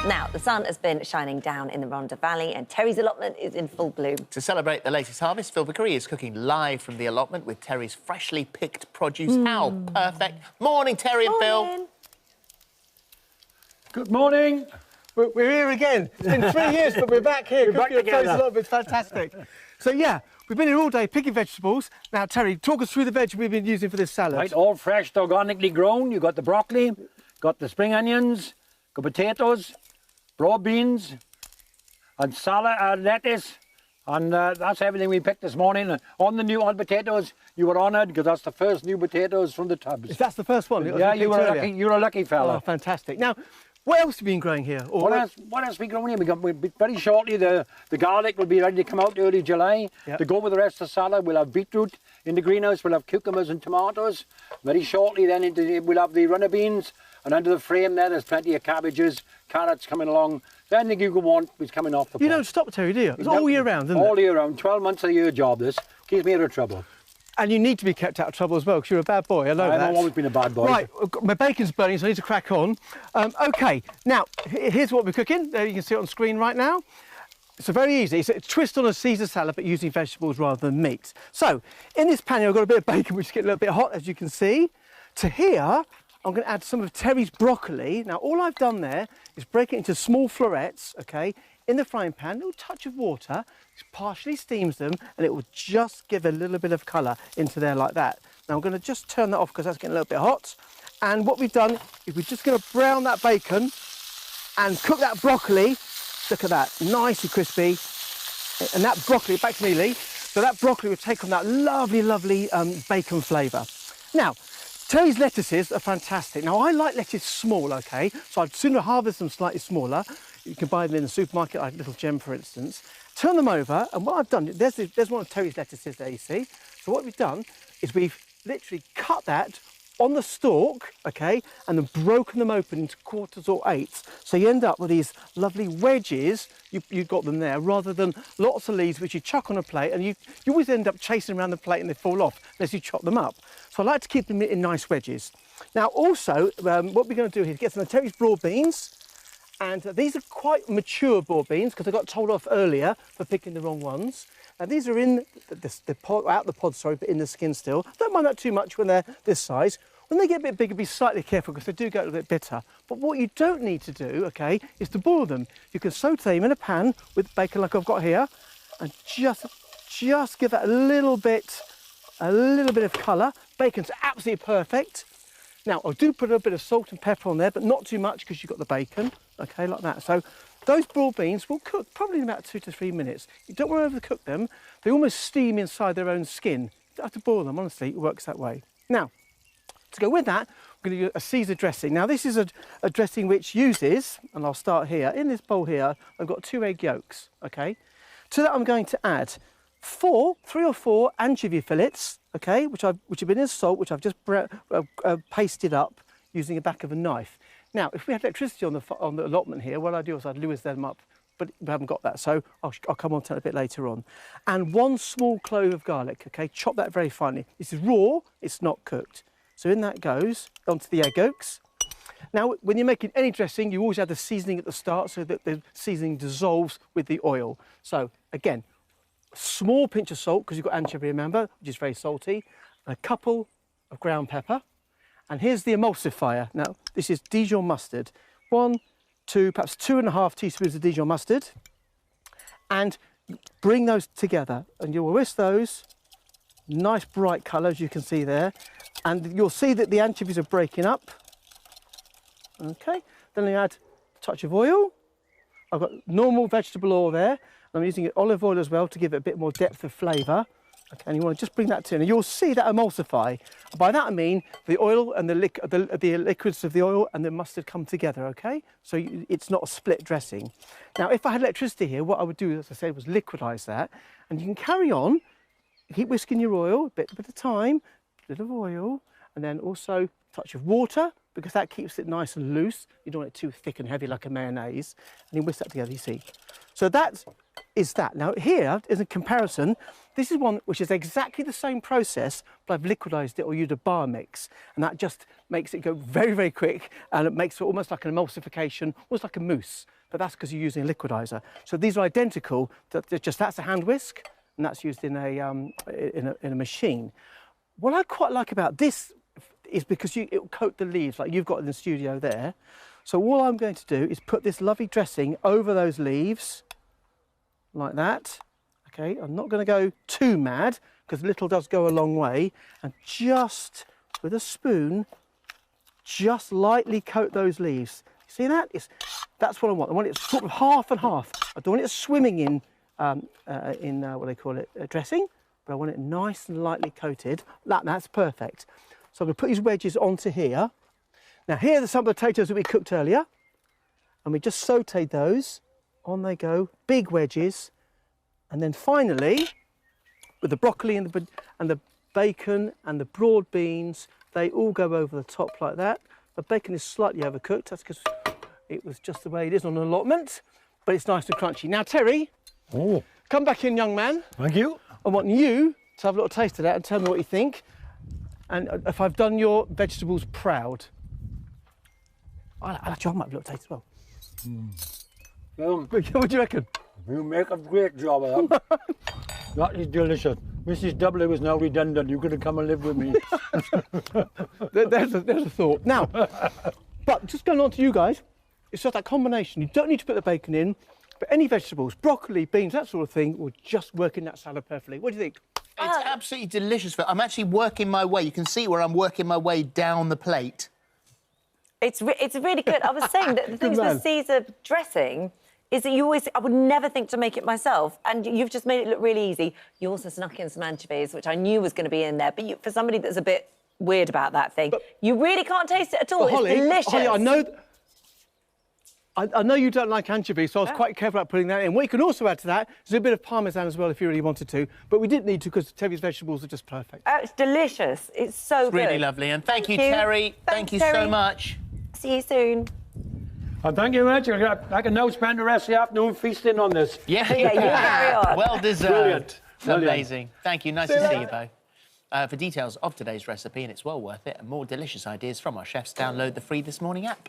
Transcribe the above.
Now, the sun has been shining down in the Rhondda Valley and Terry's allotment is in full bloom. To celebrate the latest harvest, Vickery is cooking live from the allotment with Terry's freshly picked produce. How perfect. Morning, Terry and Phil. Good morning. We're here again. It's been 3 years, but we're back here. We're back together. It's fantastic. So, yeah, we've been here all day picking vegetables. Now, Terry, talk us through the veg we've been using for this salad. Right, all fresh, organically grown. You've got the broccoli, got the spring onions, got potatoes, broad beans, and salad, lettuce. And that's everything we picked this morning. On potatoes, you were honoured because that's the first new potatoes from the tubs. That's the first one? Yeah, you were a lucky fella. Oh, fantastic. Now, what else have you been growing here? What else have we grown here? Very shortly, the garlic will be ready to come out early July. Yep. To go with the rest of the salad, we'll have beetroot in the greenhouse, we'll have cucumbers and tomatoes. Very shortly then, we'll have the runner beans. And under the frame there's plenty of cabbages, carrots coming along. Anything you could want is coming off the pot. You don't stop, Terry, do you? It's all year round, isn't it? All year round. 12 months of the year job, this. Keeps me out of trouble. And you need to be kept out of trouble as well, because you're a bad boy, I know that. I've always been a bad boy. Right, my bacon's burning, so I need to crack on. OK, now, here's what we're cooking. There you can see it on screen right now. It's very easy. It's a twist on a Caesar salad, but using vegetables rather than meat. So, in this pan here, I've got a bit of bacon, which is getting a little bit hot, as you can see. To here, I'm going to add some of Terry's broccoli. Now, all I've done there is break it into small florets, OK, in the frying pan, a little touch of water, just partially steams them, and it will just give a little bit of colour into there like that. Now, I'm going to just turn that off because that's getting a little bit hot. And what we've done is we're just going to brown that bacon and cook that broccoli. Look at that, nice and crispy. And that broccoli, back to me, Lee. So that broccoli will take on that lovely, lovely bacon flavour. Now, Terry's lettuces are fantastic. Now, I like lettuce small, OK? So I'd sooner harvest them slightly smaller. You can buy them in the supermarket, like Little Gem, for instance. Turn them over, and what I've done, there's one of Terry's lettuces there, you see. So what we've done is we've literally cut that on the stalk, OK, and then broken them open into quarters or eighths. So you end up with these lovely wedges, you've got them there, rather than lots of leaves which you chuck on a plate, and you always end up chasing around the plate and they fall off unless you chop them up. So I like to keep them in nice wedges. Now also, what we're going to do here is get some of Terry's broad beans, and these are quite mature broad beans because I got told off earlier for picking the wrong ones. Now these are in the pod, out the pod, sorry, but in the skin still. Don't mind that too much when they're this size. When they get a bit bigger, be slightly careful because they do get a little bit bitter. But what you don't need to do, OK, is to boil them. You can saute them in a pan with bacon like I've got here, and just give that a little bit of colour. Bacon's absolutely perfect. Now, I do put a bit of salt and pepper on there, but not too much because you've got the bacon, OK, like that. So those broad beans will cook probably in about 2 to 3 minutes. You don't want to overcook them. They almost steam inside their own skin. You don't have to boil them, honestly, it works that way. Now, to go with that, we're going to do a Caesar dressing. Now, this is a dressing which uses, and I'll start here, in this bowl here, I've got 2 egg yolks, OK? To that, I'm going to add 3 or 4 anchovy fillets, OK, which have been in salt, which I've just pasted up using the back of a knife. Now, if we had electricity on the allotment here, what I'd do is I'd Lewis them up, but we haven't got that, so I'll come on to that a bit later on. And 1 small clove of garlic, OK, chop that very finely. This is raw, it's not cooked. So in that goes onto the egg yolks. Now, when you're making any dressing, you always add the seasoning at the start so that the seasoning dissolves with the oil. So again, a small pinch of salt, because you've got anchovy, remember, which is very salty, and a couple of ground pepper. And here's the emulsifier. Now, this is Dijon mustard. 1, 2, perhaps 2.5 teaspoons of Dijon mustard. And bring those together, and you will whisk those. Nice bright colour, as you can see there. And you'll see that the anchovies are breaking up. OK, then I add a touch of oil. I've got normal vegetable oil there. I'm using olive oil as well to give it a bit more depth of flavour. OK, and you want to just bring that to, and you'll see that emulsify. By that I mean the oil and the liquids of the oil and the mustard come together, OK? So it's not a split dressing. Now, if I had electricity here, what I would do, as I said, was liquidise that. And you can carry on, keep whisking your oil, a bit at a time, a bit of oil, and then also a touch of water, because that keeps it nice and loose. You don't want it too thick and heavy like a mayonnaise. And you whisk that together, you see. So that is that. Now here is a comparison. This is one which is exactly the same process, but I've liquidised it or used a bar mix. And that just makes it go very, very quick, and it makes it almost like an emulsification, almost like a mousse. but that's because you're using a liquidizer. So these are identical. That's a hand whisk, and that's used in a machine. What I quite like about this is because it will coat the leaves like you've got in the studio there. So all I'm going to do is put this lovely dressing over those leaves, like that. Okay, I'm not going to go too mad because little does go a long way, and just with a spoon, just lightly coat those leaves. See that? That's what I want. I want it sort of half and half. I don't want it swimming in what they call it, dressing, but I want it nice and lightly coated. That's perfect. So I'm going to put these wedges onto here. Now here are some of the potatoes that we cooked earlier, and we just sautéed those. On they go, big wedges, and then finally, with the broccoli and the bacon and the broad beans, they all go over the top like that. The bacon is slightly overcooked. That's because it was just the way it is on an allotment, but it's nice and crunchy. Now, Terry, come back in, young man. Thank you. I want you to have a little taste of that and tell me what you think, and if I've done your vegetables proud. I might have a little taste as well. What do you reckon? You make a great job of that. That is delicious. Mrs. W is now redundant. You could have come and lived with me. there's a thought. Now, but just going on to you guys, it's just that combination. You don't need to put the bacon in, but any vegetables, broccoli, beans, that sort of thing, will just work in that salad perfectly. What do you think? It's absolutely delicious. I'm actually working my way. You can see where I'm working my way down the plate. It's really good. I was saying that the things with Caesar dressing is that I would never think to make it myself, and you've just made it look really easy. You also snuck in some anchovies, which I knew was going to be in there, but for somebody that's a bit weird about that thing, you really can't taste it at all. It's delicious. Holly, I know you don't like anchovies, so I was quite careful about putting that in. What you can also add to that is a bit of parmesan as well if you really wanted to, but we didn't need to because Terry's vegetables are just perfect. It's delicious. It's so good. Really lovely, and thank you, Terry. Thank you so much. See you soon. Oh, thank you very much. I can now spend the rest of the afternoon feasting on this. Yeah, you carry on. Well deserved. Brilliant. Amazing. Thank you. Nice to see you both. For details of today's recipe, and it's well worth it, and more delicious ideas from our chefs, download the free This Morning app.